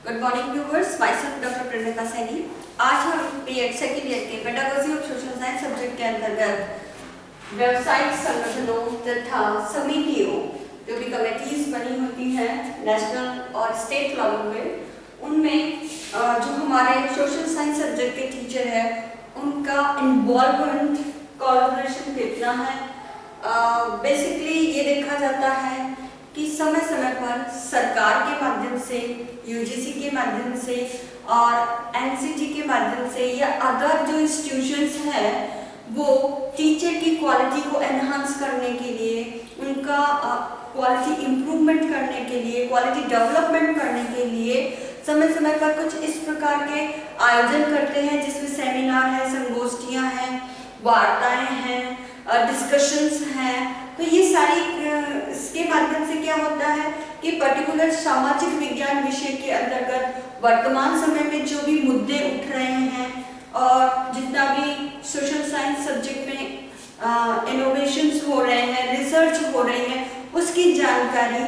Good morning viewers, myself doctor Pranita Saini. आज हम BEd second year के pedagogy of social science subject के अंतर्गत व्यावसायिक संगठनों तथा समितियों जो भी कमेटीज बनी होती हैं नेशनल और स्टेट लेवल पे, उनमें जो हमारे सोशल साइंस सब्जेक्ट के टीचर है उनका इन्वॉल्वमेंट कोलैबोरेशन कितना है। बेसिकली ये देखा जाता है कि समय समय पर सरकार के माध्यम से, यूजीसी के माध्यम से और एनसीटी के माध्यम से या अदर जो इंस्टीट्यूशंस हैं वो टीचर की क्वालिटी को एनहांस करने के लिए, उनका क्वालिटी इम्प्रूवमेंट करने के लिए, क्वालिटी डेवलपमेंट करने के लिए समय समय पर कुछ इस प्रकार के आयोजन करते हैं जिसमें सेमिनार है, संगोष्ठियां हैं, वार्ताएं हैं, डिस्कशंस हैं। तो ये सारी इसके माध्यम से क्या होता है कि पर्टिकुलर सामाजिक विज्ञान विषय के अंतर्गत वर्तमान समय में जो भी मुद्दे उठ रहे हैं और जितना भी सोशल साइंस सब्जेक्ट में इनोवेशंस हो रहे हैं, रिसर्च हो रही है, उसकी जानकारी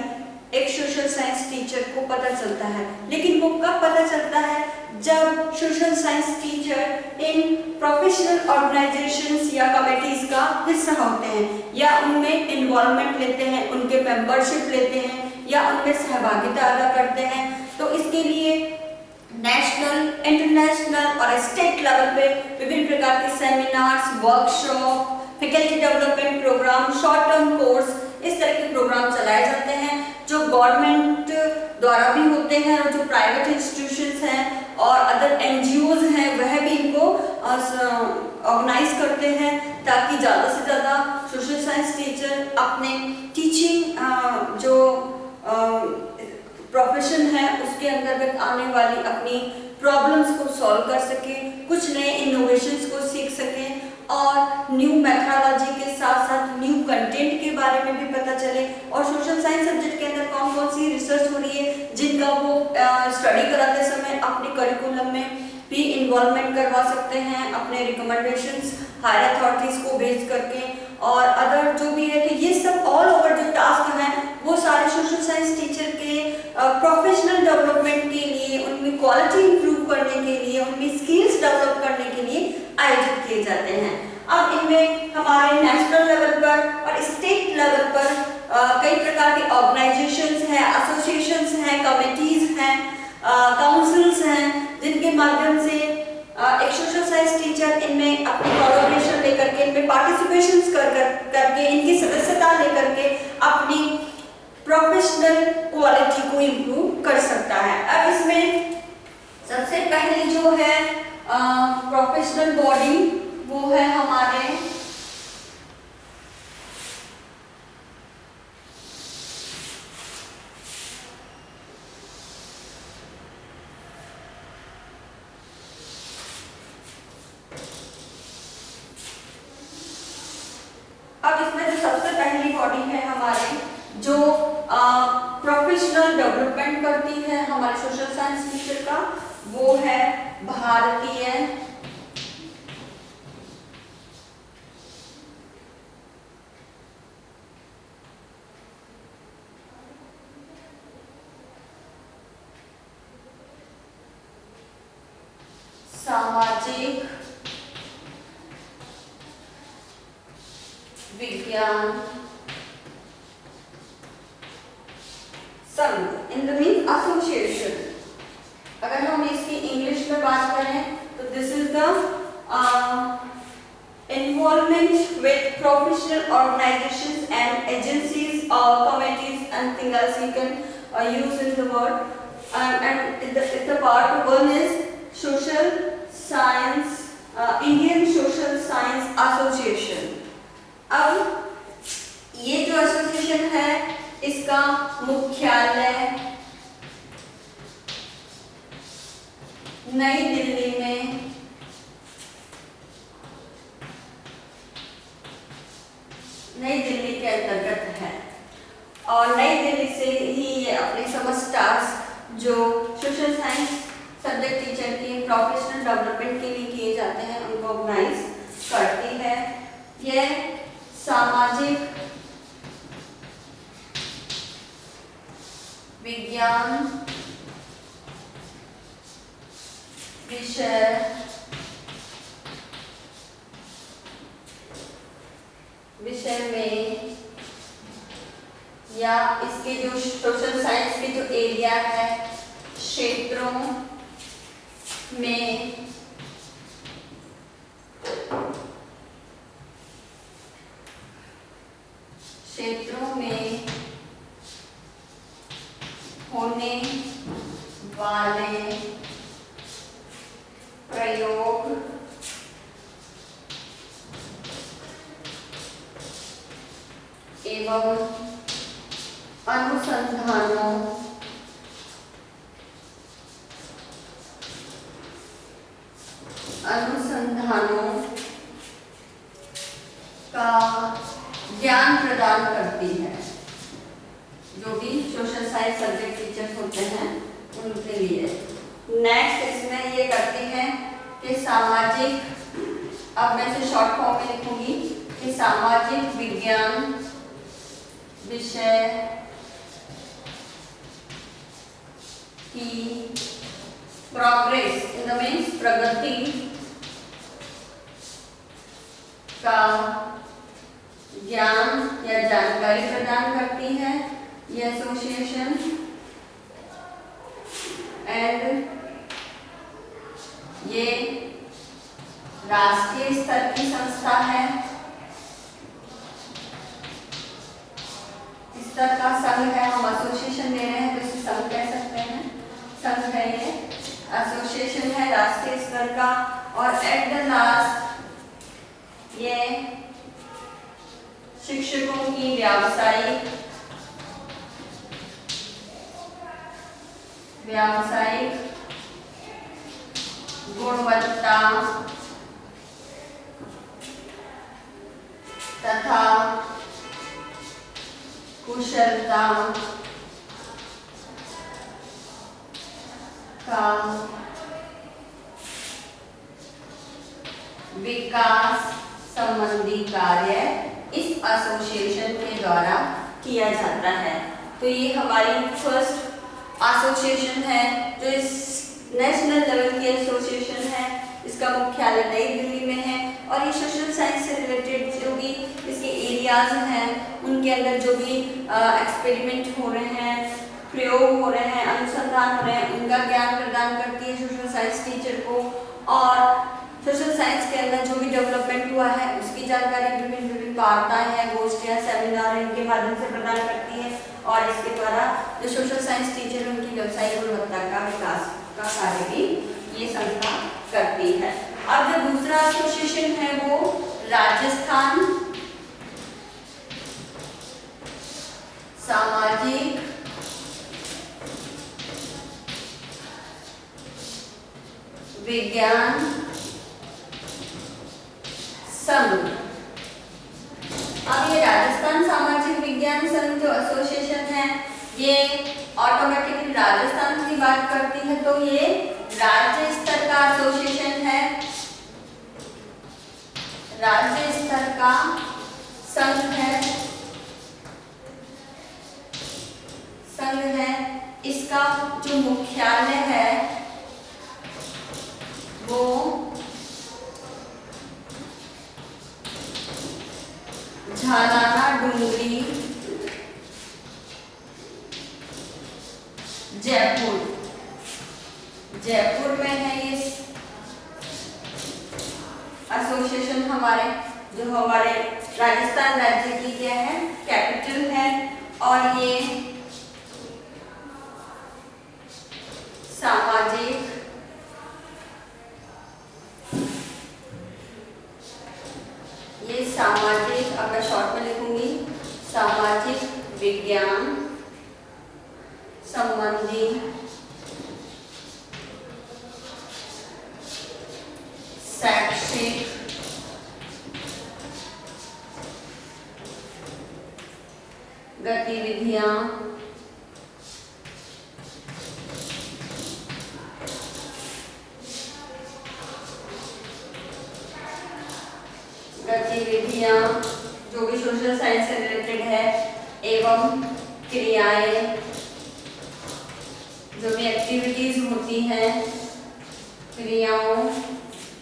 एक सोशल साइंस टीचर को पता चलता है। लेकिन वो कब पता चलता है? जब social science teacher in professional organisations या कमेटीज का हिस्सा होते हैं या उनमें इन्वॉल्वमेंट लेते हैं, उनके मेंबरशिप लेते हैं या उनमें सहभागिता अदा करते हैं। तो इसके लिए नेशनल, इंटरनेशनल और स्टेट लेवल पे विभिन्न प्रकार के seminars, workshop, faculty development programme, short term course, इस तरह के प्रोग्राम चलाए जाते हैं जो गवर्नमेंट द्वारा भी होते हैं और जो प्राइवेट इंस्टीट्यूशंस हैं और अदर एनजीओज हैं वह भी इनको ऑर्गेनाइज करते हैं ताकि ज़्यादा से ज़्यादा सोशल साइंस टीचर अपने टीचिंग जो प्रोफेशन है उसके अंतर्गत आने वाली अपनी प्रॉब्लम्स को सॉल्व कर सके, कुछ नए इनोवेशंस को सीख सकें और न्यू मेथोडोलॉजी के साथ साथ न्यू कंटेंट के बारे में भी पता चले और सोशल साइंस सब्जेक्ट के अंदर कौन कौन सी रिसर्च हो रही है जिनका वो स्टडी कराते समय अपने करिकुलम में भी इन्वॉल्वमेंट करवा सकते हैं, अपने रिकमेंडेशंस हायर अथॉरिटीज को भेज करके और अदर जो भी है। तो ये सब ऑल ओवर जो टास्क हैं वो सारे सोशल साइंस टीचर के प्रोफेशनल डेवलपमेंट के लिए, उनमें क्वालिटी इंप्रूव करने के लिए, उनमें स्किल्स डेवलप करने के लिए आयोजित किए जाते हैं। अब इनमें हमारे नेशनल लेवल पर और स्टेट लेवल पर कई प्रकार के ऑर्गेनाइजेशंस हैं, एसोसिएशंस हैं, कमिटीज हैं, काउंसिल्स हैं जिनके माध्यम से एक सोशल साइंस टीचर इनमें अपनी कोलैबोरेशन लेकर के, इनमें पार्टिसिपेशंस करके, इनकी सदस्यता लेकर के अपनी प्रोफेशनल क्वालिटी को इम्प्रूव कर सकता है। अब इसमें सबसे पहले जो है प्रोफेशनल बॉडी वो है हमारे अब इसमें जो सबसे पहली बॉडी है हमारे जो प्रोफेशनल डेवलपमेंट करती है हमारे सोशल साइंस टीचर का, वो है भारतीय सामाजिक विज्ञान संघ, इन द मीन एसोसिएशन। अगर हम इसकी इंग्लिश में बात करें तो this is the involvement with professional organisations and agencies और committees, anything else you can use in the word and the part one is social science, Indian social science association. अब ये जो एसोसिएशन है इसका मुख्यालय नई दिल्ली में नई दिल्ली के अंतर्गत है और नई दिल्ली से ही ये अपने समस्त टास्क जो सोशल साइंस सब्जेक्ट टीचर के प्रोफेशनल डेवलपमेंट के लिए किए जाते हैं उनको ऑर्गेनाइज करती है। यह सामाजिक विज्ञान विषय में या इसके जो सोशल साइंस के जो एरिया है, क्षेत्रों में होने वाले प्रयोग एवं अनुसंधानों का ज्ञान प्रदान करती है। जो भी सोशल साइंस सब्जेक्ट टीचर्स होते हैं उनके लिए। नेक्स्ट इसमें ये करती है कि सामाजिक, अब मैं इसे शॉर्ट फॉर्म में लिखूंगी कि सामाजिक विज्ञान विषय की प्रोग्रेस इन द मीन्स प्रगति का ज्ञान या जानकारी प्रदान करती है ये एसोसिएशन। एंड ये राष्ट्रीय स्तर की संस्था है, इस तरह का संघ है। हम एसोसिएशन ले रहे हैं तो इसे संघ कह सकते हैं, संघ है ये, एसोसिएशन है राष्ट्रीय स्तर का। और एट द लास्ट ये शिक्षकों की व्यावसायिक गुणवत्ता तथा कुशलता का विकास संबंधी कार्य इस एसोसिएशन के द्वारा किया जाता है। तो ये हमारी फर्स्ट एसोसिएशन है जो इस नेशनल लेवल की एसोसिएशन है। इसका मुख्यालय नई दिल्ली में है और ये सोशल साइंस से रिलेटेड जो भी इसके एरियाज हैं उनके अंदर जो भी एक्सपेरिमेंट हो रहे हैं, प्रयोग हो रहे हैं, अनुसंधान हो रहे हैं, उनका ज्ञान प्रदान करती है सोशल साइंस टीचर को। और सोशल साइंस के अंदर जो भी डेवलपमेंट हुआ है उसकी जानकारी विभिन्न वार्ताएं हैं, गोष्ठियां, सेमिनार इनके माध्यम से प्रदान करती है। और इसके द्वारा जो सोशल साइंस टीचर उनकी व्यवसायिक गुणवत्ता का विकास का कार्य भी ये संस्था करती है। अब जो दूसरा एसोसिएशन है वो राजस्थान सामाजिक विज्ञान संघ। अब ये राजस्थान सामाजिक विज्ञान संघ जो एसोसिएशन है ये ऑटोमेटिकली राजस्थान की बात करती है, तो ये राज्य स्तर का एसोसिएशन है, राज्य स्तर का संघ है। इसका जो मुख्यालय है वो झालाना डूंगरी जयपुर में है। ये एसोसिएशन हमारे राजस्थान राज्य की क्या है, कैपिटल है। और ये सामाजिक अब मैं शॉर्ट में लिखूंगी, सामाजिक विज्ञान संबंधी शैक्षिक गतिविधियां जो भी सोशल साइंस से रिलेटेड है एवं क्रियाएं जो भी एक्टिविटीज होती हैं क्रियाओं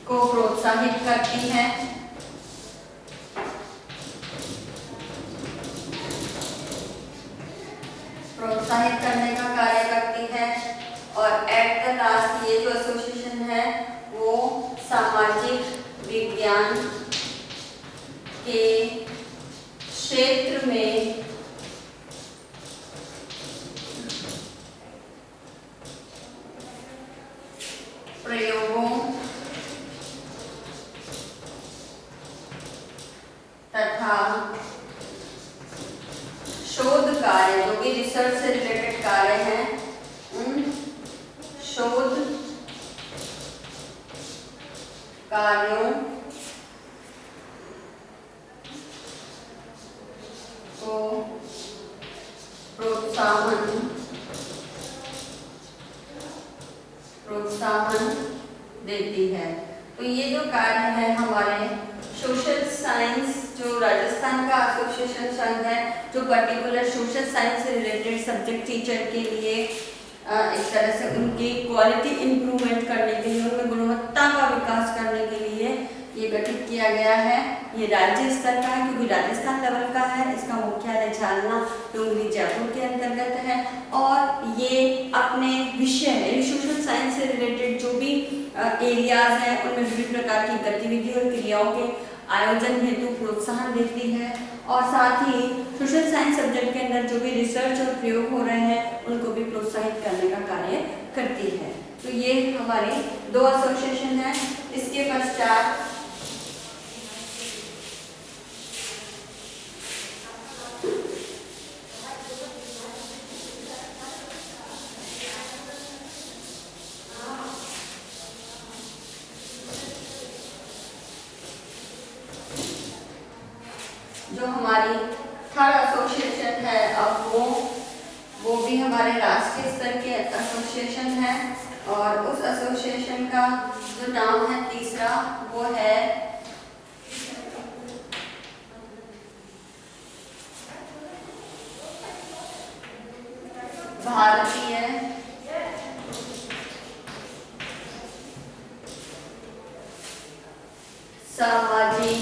को प्रोत्साहित करती है, प्रोत्साहित करने का कार्य करती है। और एट द लास्ट ये जो एसोसिएशन है वो सामाजिक विज्ञान के क्षेत्र में प्रयोगों तथा शोध कार्य, जो भी रिसर्च से रिलेटेड कार्य हैं, उन शोध कार्यों को प्रोत्साहन देती है। तो ये जो कार्य है हमारे सोशल साइंस, जो राजस्थान का एसोसिएशन संघ है, जो पर्टिकुलर सोशल साइंस से रिलेटेड सब्जेक्ट टीचर के लिए एक तरह से उनकी क्वालिटी इंप्रूवमेंट करने के लिए, उनमें गुणवत्ता का विकास करने के लिए ये गठित किया गया है। ये राज्य स्तर का है क्योंकि राजस्थान लेवल का है। इसका मुख्यालय झालना डोंगरी जयपुर के अंतर्गत है और ये अपने विषय सोशल साइंस से रिलेटेड जो भी एरियाज हैं उनमें विभिन्न प्रकार की गतिविधियों और क्रियाओं के आयोजन हेतु प्रोत्साहन देती है और साथ ही सोशल साइंस सब्जेक्ट के अंदर जो भी रिसर्च और प्रयोग हो रहे हैं उनको भी प्रोत्साहित करने का कार्य करती है। तो ये हमारे 2 एसोसिएशन हैं। इसके पश्चात जो हमारी 3rd एसोसिएशन है, अब वो भी हमारे राष्ट्रीय स्तर के एसोसिएशन है और उस एसोसिएशन का जो नाम है तीसरा वो है भारतीय सामाजिक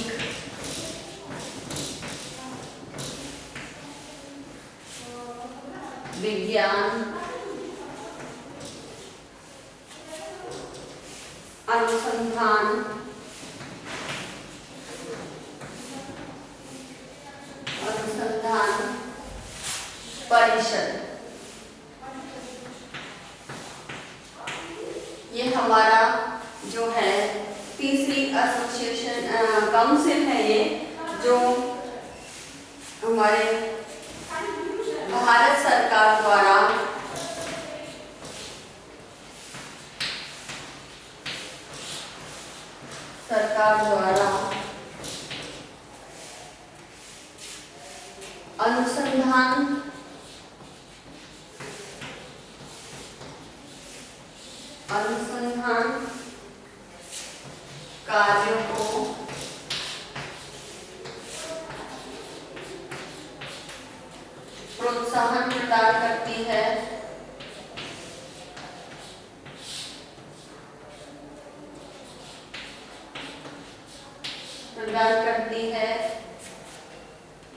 विज्ञान अनुसंधान परिषद। ये हमारा जो है तीसरी एसोसिएशन काउंसिल है, ये जो हमारे भारत सरकार द्वारा अनुसंधान कार्यों को प्रोत्साहन प्रदान करती है,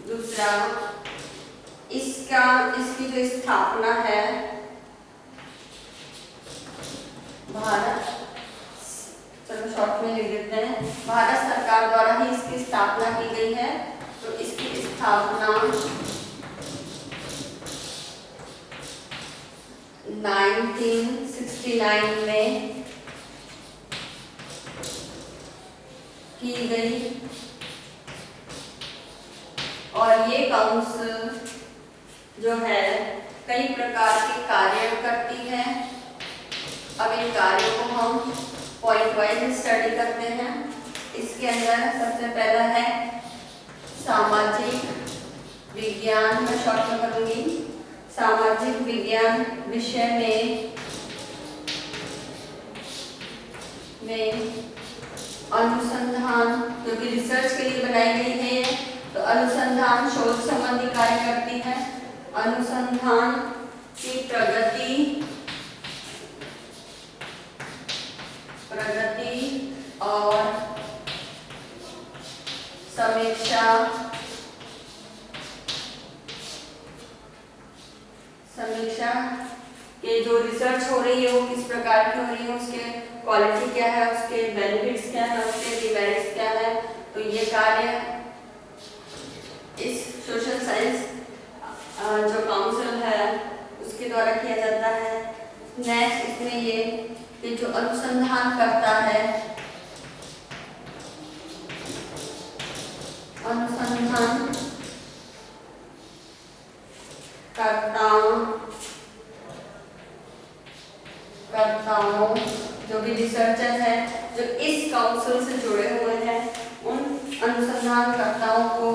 दूसरा इसकी जो स्थापना है भारत, चलो शॉर्ट में लिख देते हैं, भारत सरकार द्वारा ही इसकी स्थापना की गई है। तो इसकी स्थापना 1969 में की गई और ये काउंसिल जो है कई प्रकार के कार्य करती है। अब इन कार्यों को हम पॉइंट वाइज स्टडी करते हैं। इसके अंदर सबसे पहला है सामाजिक विज्ञान, मैं शॉर्ट में करूंगी, सामाजिक विज्ञान विषय में अनुसंधान, जो कि रिसर्च के लिए बनाई गई है, तो अनुसंधान शोध संबंधी कार्य करती है। अनुसंधान की प्रगति प्रगति और समीक्षा के जो रिसर्च हो रही है वो किस प्रकार की हो रही है, उसके क्वालिटी क्या है, उसके बेनिफिट्स क्या है, उसके डिमेरिट्स क्या है। तो ये कार्य इस सोशल साइंस जो काउंसिल है उसके द्वारा किया जाता है। नेक्स्ट इसमें ये जो अनुसंधान करता है, अनुसंधान करताओं जो भी रिसर्चर है जो इस काउंसिल से जुड़े हुए हैं, उन अनुसंधानकर्ताओं को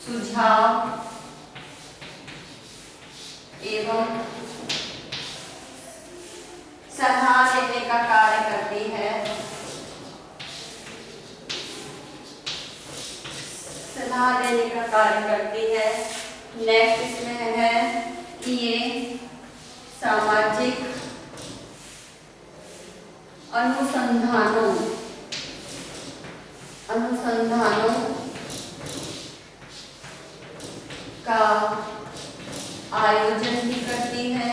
सुझाव एवं सलाह देने का कार्य करती है। सलाह देने का कार्य करती है। नेक्स्ट इसमें है कि ये सामाजिक अनुसंधानों का आयोजन भी करती है।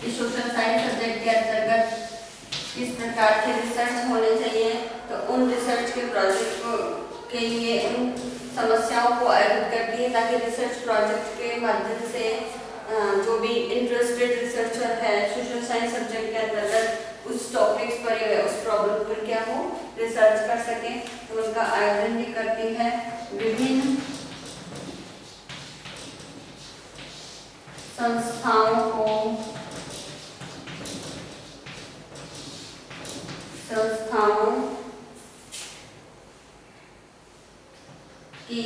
इस सोशल साइंस सब्जेक्ट के अंतर्गत किस प्रकार के रिसर्च होने चाहिए, तो उन रिसर्च के प्रोजेक्ट के लिए उन समस्याओं को आयोजित करती है ताकि रिसर्च प्रोजेक्ट के माध्यम से जो भी इंटरेस्टेड रिसर्चर है सोशल साइंस सब्जेक्ट के अंतर्गत उस टॉपिक्स पर या उस प्रॉब्लम पर क्या हो रिसर्च कर सके, तो उनका आयोजन भी करती है। विभिन्न संस्थाओं की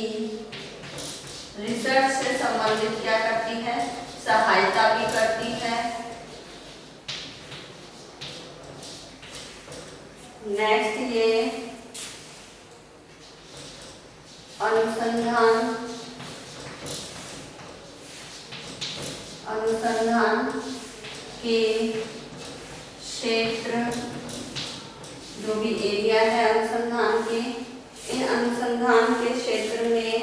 रिसर्च से संबंधित क्या करती है, सहायता भी करती है। नेक्स्ट ये अनुसंधान के क्षेत्र जो भी एरिया है अनुसंधान के, इन अनुसंधान के क्षेत्र में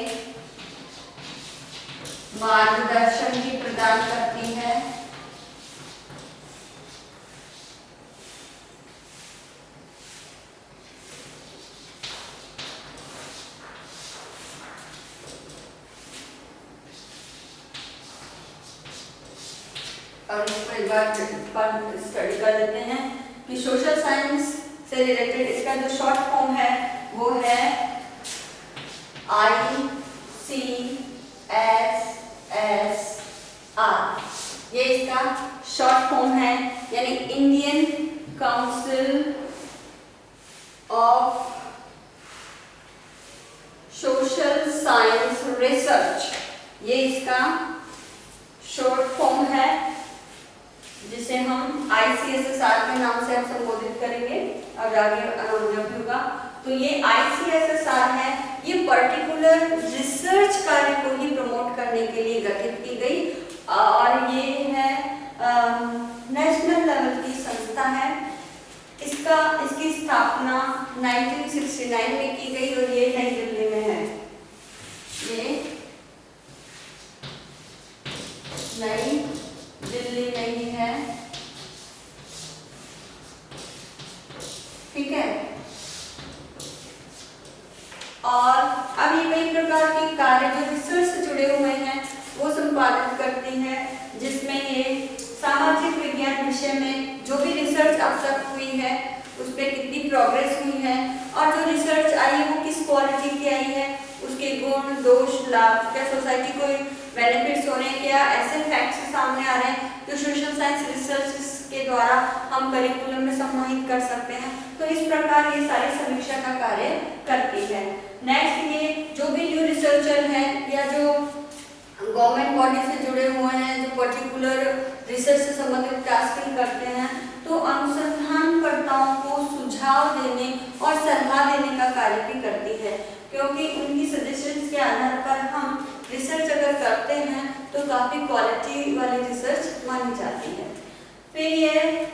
मार्गदर्शन भी प्रदान करती है। और इसको एक बार स्टडी कर लेते हैं कि सोशल साइंस से रिलेटेड इसका जो शॉर्ट फॉर्म है वो है ICSSR। ये इसका शॉर्ट फॉर्म है, यानी Indian council of social science research, ये इसका शॉर्ट फॉर्म है जिसे हम ICSSR के नाम से हम संबोधित करेंगे और आगे जब होगा। तो ये ICSSR है, ये पर्टिकुलर रिसर्च कार्य को ही प्रमोट करने के लिए गठित की गई और ये है नेशनल लेवल की संस्था है। इसकी स्थापना 1969 में की गई और ये नई दिल्ली में है। ये नई दिल्ली में ही है, ठीक है। और अब ये कई प्रकार के कार्य जो रिसर्च से जुड़े हुए हैं वो संपादित करती है, जिसमें ये सामाजिक विज्ञान विषय में जो भी रिसर्च अब तक हुई है उस पर कितनी प्रोग्रेस हुई है और जो रिसर्च आई है वो किस क्वालिटी की आई है, उसके गुण दोष लाभ, क्या सोसाइटी को बेनिफिट्स हो रहे हैं, क्या ऐसे फैक्ट्स सामने आ रहे हैं जो सोशल साइंस रिसर्च के द्वारा हम करिकुलम में सम्मिलित कर सकते हैं। तो इस प्रकार ये सारी समीक्षा का कार्य करती है। नेक्स्ट ये जो भी न्यू रिसर्चर है या जो गवर्नमेंट बॉडी से जुड़े हुए हैं जो पर्टिकुलर रिसर्च से संबंधित टास्क करते हैं, तो अनुसंधानकर्ताओं को सुझाव देने और सलाह देने का कार्य भी करती है, क्योंकि उनकी सजेशंस के आधार पर हम रिसर्च अगर करते हैं तो काफी क्वालिटी वाली रिसर्च मानी जाती है। फिर ये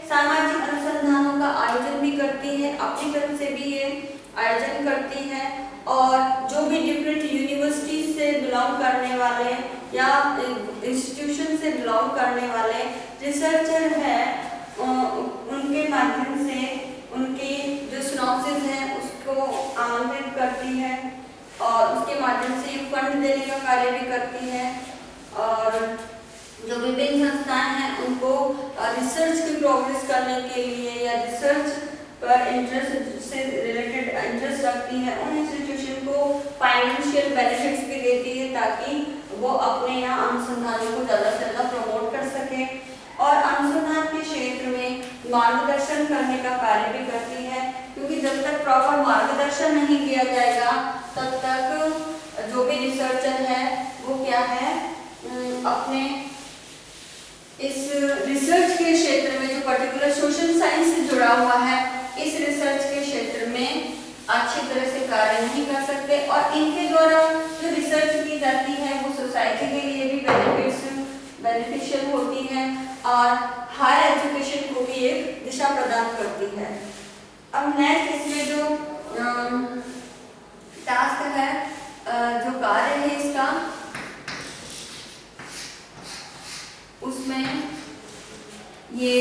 सामाजिक अनुसंधानों का आयोजन भी और जो भी डिफरेंट यूनिवर्सिटी से बिलोंग करने वाले या इंस्टीट्यूशन से बिलोंग करने वाले रिसर्चर हैं, उनके माध्यम से उनकी जो सिनॉप्सिस है उसको आमंत्रित करती है और उसके माध्यम से फंड देने का कार्य भी करती है। और जो विभिन्न संस्थाएं हैं उनको रिसर्च की प्रोग्रेस करने के लिए या रिसर्च पर इंटरेस्ट से रिलेटेड इंटरेस्ट रखती है, उन इंस्टीट्यूशन को फाइनेंशियल बेनिफिट्स भी देती है ताकि वो अपने यहाँ अनुसंधानों को ज़्यादा से ज़्यादा प्रमोट कर सके और अनुसंधान के क्षेत्र में मार्गदर्शन करने का कार्य भी करती है, क्योंकि जब तक प्रॉपर मार्गदर्शन नहीं किया जाएगा तब तक जो भी रिसर्चर है वो क्या है अपने इस रिसर्च के क्षेत्र में जो पर्टिकुलर सोशल साइंस से जुड़ा हुआ है इस रिसर्च के क्षेत्र में अच्छी तरह से कार्य नहीं कर सकते और इनके द्वारा जो रिसर्च की जाती है वो सोसाइटी के लिए भी बेनिफिशियल होती है और हायर एजुकेशन को भी एक दिशा प्रदान करती है। अब नेक्स्ट इसमें जो टास्क है, जो कार्य है इसका, उसमें ये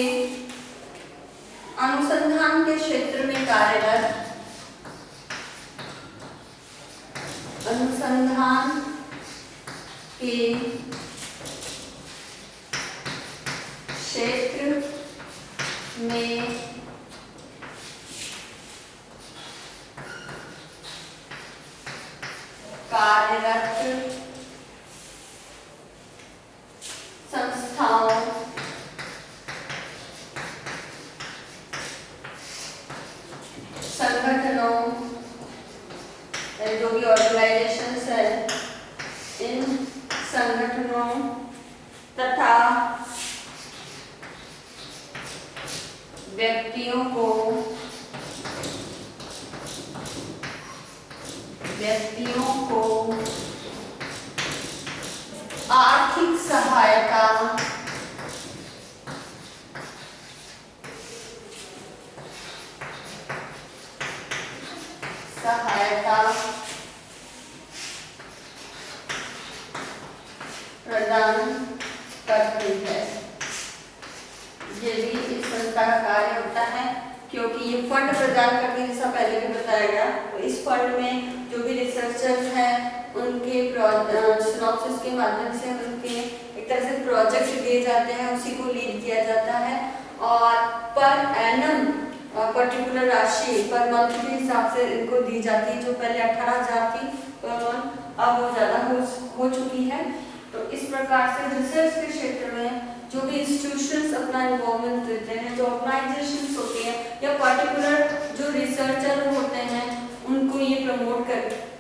अनुसंधान के क्षेत्र में कार्यरत अनुसंधान के क्षेत्र में कार्यरत संस्थाओं, संगठनों, जो भी ऑर्गेनाइजेशंस है, इन संगठनों तथा व्यक्तियों को आर्थिक सहायता प्रदान करती है। ये भी इस संस्था का कार्य होता है, क्योंकि ये फंड प्रदान करती है, जैसा पहले भी बताया गया। तो इस फंड में जो भी रिसर्चर्स हैं उनके सिनॉप्सिस के माध्यम से उनके एक तरह से प्रोजेक्ट दिए जाते हैं, उसी को लीड किया जाता है और पर एनम पर्टिकुलर राशि पर मंथ के हिसाब से इनको दी जाती है। जो पहले 18,000 थी अब वो ज़्यादा हो चुकी है। तो इस प्रकार से रिसर्च के क्षेत्र में जो भी इंस्टीट्यूशंस अपना इन्वॉल्वमेंट देते हैं, जो ऑर्गेनाइजेशंस होती हैं या पर्टिकुलर जो रिसर्चर होते हैं उनको ये प्रमोट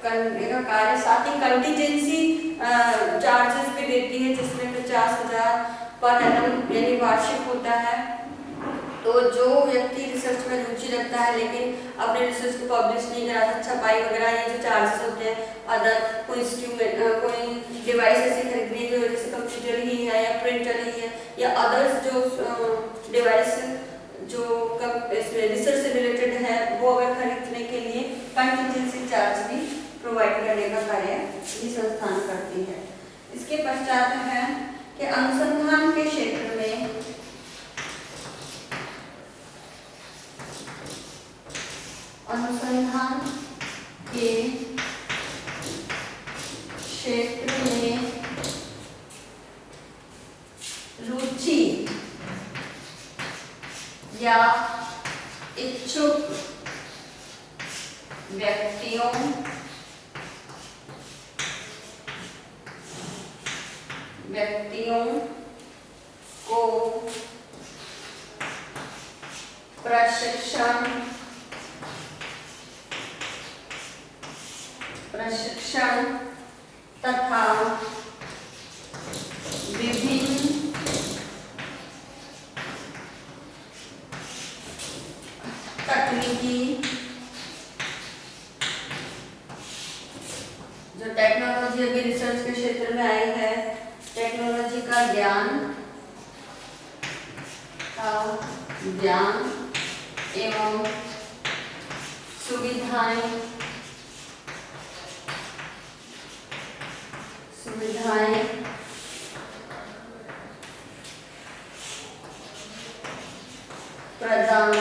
करने का कार्य, साथ ही कंटीजेंसी चार्जेस भी देती है जिसमें 50,000 पर एनम यानी वार्षिक होता है। तो जो व्यक्ति रिसर्च में रुचि रखता है लेकिन अपने रिसर्च को पब्लिश नहीं करा सकता, छपाई वगैरह ये जो चार्जेस होते हैं, अदर कोई कोई डिवाइस ऐसी खरीदनी जो जैसे कंप्यूटर ही है या प्रिंटर ही है या अदर्स जो डिवाइस जो इसमें रिसर्च से रिलेटेड है वो अगर खरीदने के लिए कंटीजेंसी चार्ज भी प्रोवाइड करने का कार्य ये संस्थान करती है। इसके पश्चात है कि अनुसंधान के क्षेत्र में अनुसंधान के क्षेत्र में रुचि या इच्छुक व्यक्तियों को प्रशिक्षण तथा विभिन्न तकनीकी जो टेक्नोलॉजी अभी रिसर्च के क्षेत्र में आई है, टेक्नोलॉजी का ज्ञान एवं सुविधाएं सुविधाएं प्रदान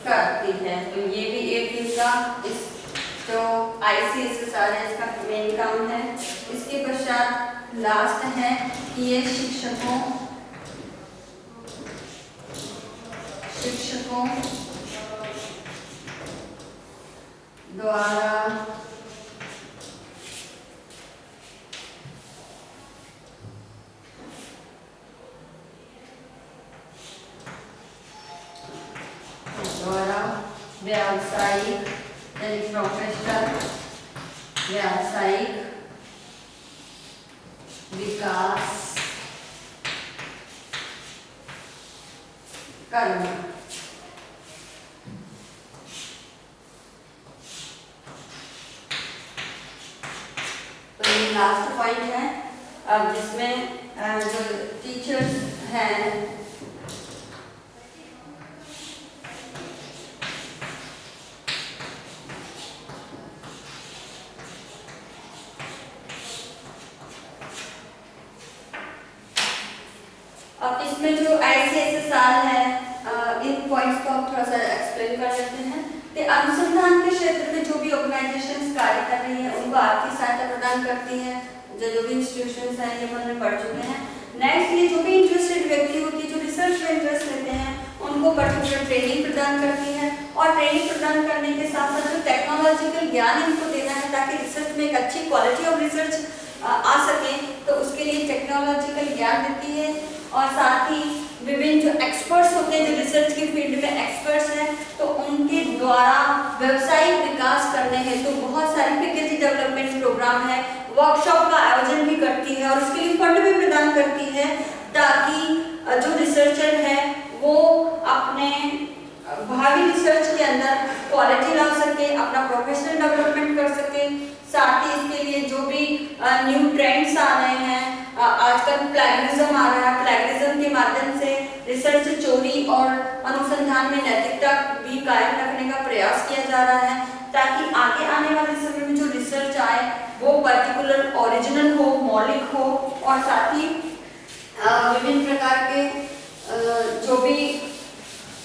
करती है। तो ये भी एक इनका इस जो ICSSR है इसका मेन काम है। इसके पश्चात लास्ट है कि ये शिक्षकों द्वारा व्यावसायिक यानी प्रोफेशनल व्यावसायिक विकास करना। तो ये लास्ट पॉइंट है। अब जिसमें जो टीचर्स हैं अब इसमें जो ICSSR है इन पॉइंट्स को आप थोड़ा सा एक्सप्लेन कर देते हैं। तो अनुसंधान के क्षेत्र में जो भी ऑर्गेनाइजेशंस कार्य कर रही हैं उनको आर्थिक सहायता प्रदान करती है। जो भी इंस्टीट्यूशंस हैं ये हमने पढ़ चुके हैं। नेक्स्ट ये जो भी इंटरेस्टेड व्यक्ति होती है जो रिसर्च में इंटरेस्ट लेते हैं उनको पर्टिकुलर ट्रेनिंग प्रदान करती है और ट्रेनिंग प्रदान करने के साथ साथ जो टेक्नोलॉजिकल ज्ञान इनको देना है ताकि रिसर्च में एक अच्छी क्वालिटी ऑफ रिसर्च आ सके, तो उसके लिए टेक्नोलॉजिकल ज्ञान देती है। और साथ ही विभिन्न जो एक्सपर्ट्स होते हैं जो रिसर्च की फील्ड में एक्सपर्ट्स हैं तो उनके द्वारा व्यवसायिक विकास करने हैं तो बहुत सारी फैकल्टी डेवलपमेंट प्रोग्राम है, वर्कशॉप का आयोजन भी करती है और उसके लिए फंड भी प्रदान करती है ताकि जो रिसर्चर है वो अपने भावी रिसर्च के अंदर क्वालिटी ला सके, अपना प्रोफेशनल डेवलपमेंट कर सके। साथ ही इसके लिए जो भी न्यू ट्रेंड्स आ रहे हैं, आजकल प्लैगियरिज्म आ रहा है, प्लैगियरिज्म के माध्यम से रिसर्च चोरी और अनुसंधान में नैतिकता भी कायम रखने का प्रयास किया जा रहा है ताकि आगे आने वाले समय में जो रिसर्च आए वो पर्टिकुलर ओरिजिनल हो, मौलिक हो और साथ ही विभिन्न प्रकार के जो भी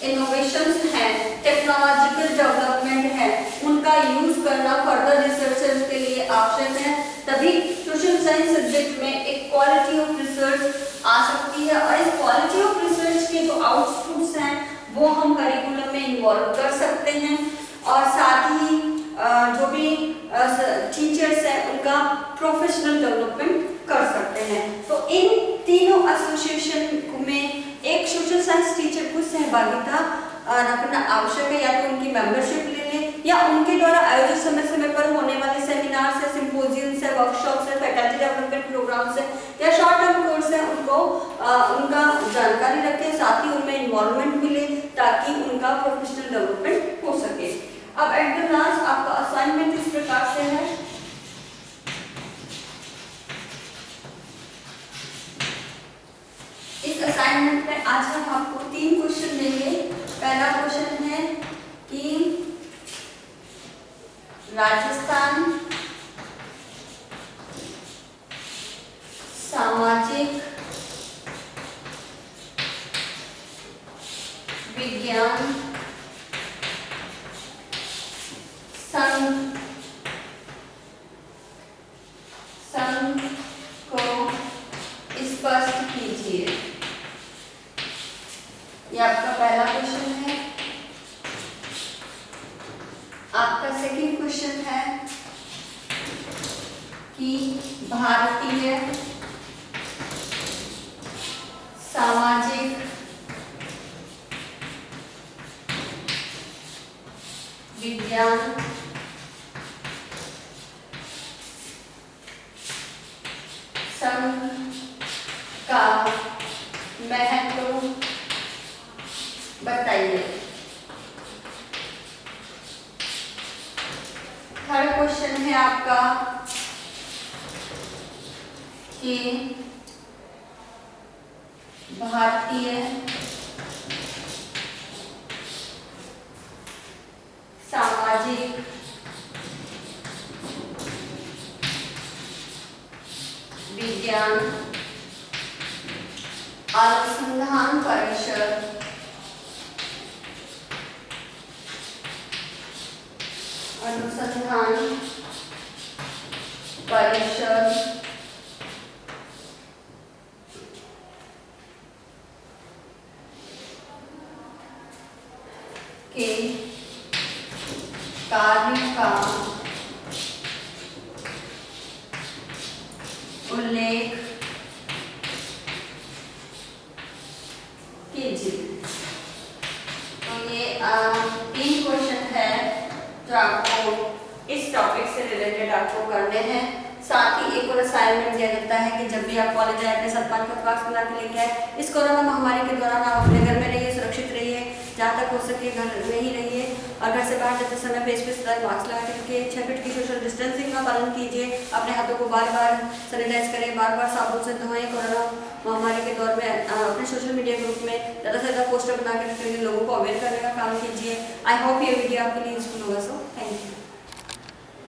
इनोवेशंस हैं, टेक्नोलॉजिकल डेवलपमेंट है, उनका यूज करना फर्दर रिसर्चर्स के लिए आवश्यक है। तभी सोशल साइंस सब्जेक्ट में एक क्वालिटी ऑफ रिसर्च आ सकती है और इस क्वालिटी ऑफ रिसर्च के जो आउटपुट्स हैं वो हम करिकुलम में इन्वॉल्व कर सकते हैं और साथ ही जो भी टीचर्स हैं उनका प्रोफेशनल डेवलपमेंट कर सकते हैं। तो इन तीनों एसोसिएशन में एक सोशल साइंस टीचर को सहभागिता रखना आवश्यक है, या तो उनकी मेंबरशिप ले लें या उनके द्वारा आयोजित समय समय पर होने वाले सेमिनार से, सिम्पोजियम से, वर्कशॉप से, फैकल्टी डेवलपमेंट प्रोग्राम से या शॉर्ट टर्म कोर्स है उनको उनका जानकारी रखें, साथ ही उनमें इन्वॉल्वमेंट मिले ताकि उनका प्रोफेशनल डेवलपमेंट हो सके। अब एट द लास्ट आपका असाइनमेंट इस प्रकार से है। इस असाइनमेंट में आज हम आपको 3 क्वेश्चन देंगे। पहला क्वेश्चन है कि राजस्थान सामाजिक विज्ञान संघ को स्पष्ट कीजिए। ये आपका पहला क्वेश्चन है। आपका सेकंड क्वेश्चन है कि भारतीय सामाजिक विज्ञान संघ का महत्व बताइए। थर्ड क्वेश्चन है आपका कि भारतीय सामाजिक विज्ञान अनुसंधान परिषद के कार्य का उल्लेख कीजिए। तो ये 3 क्वेश्चन है जो आपको इस टॉपिक से रिलेटेड आपको करने हैं। साथ ही एक और असाइनमेंट दिया जाता है कि जब भी आप कॉलेज आए अपने साथ 5 मार्क्स बना के लेके आए। इस कोरोना महामारी के दौरान आप अपने घर में रहिए, सुरक्षित रहिए, जहाँ तक हो सके घर में ही रहिए और घर से बाहर जाते समय फेस पे 7 मास्क लगा के रखिए। 6 फीट की सोशल डिस्टेंसिंग का पालन कीजिए। अपने हाथों को बार बार सैनिटाइज करें, बार बार साबुन से धोएं। कोरोना महामारी के दौर में अपने सोशल मीडिया ग्रुप में ज़्यादा से ज़्यादा पोस्टर बना के रखिए, लोगों को अवेयर करने का काम कीजिए। आई होप ये वीडियो आपके लिए यूजफुल होगा। So thank you.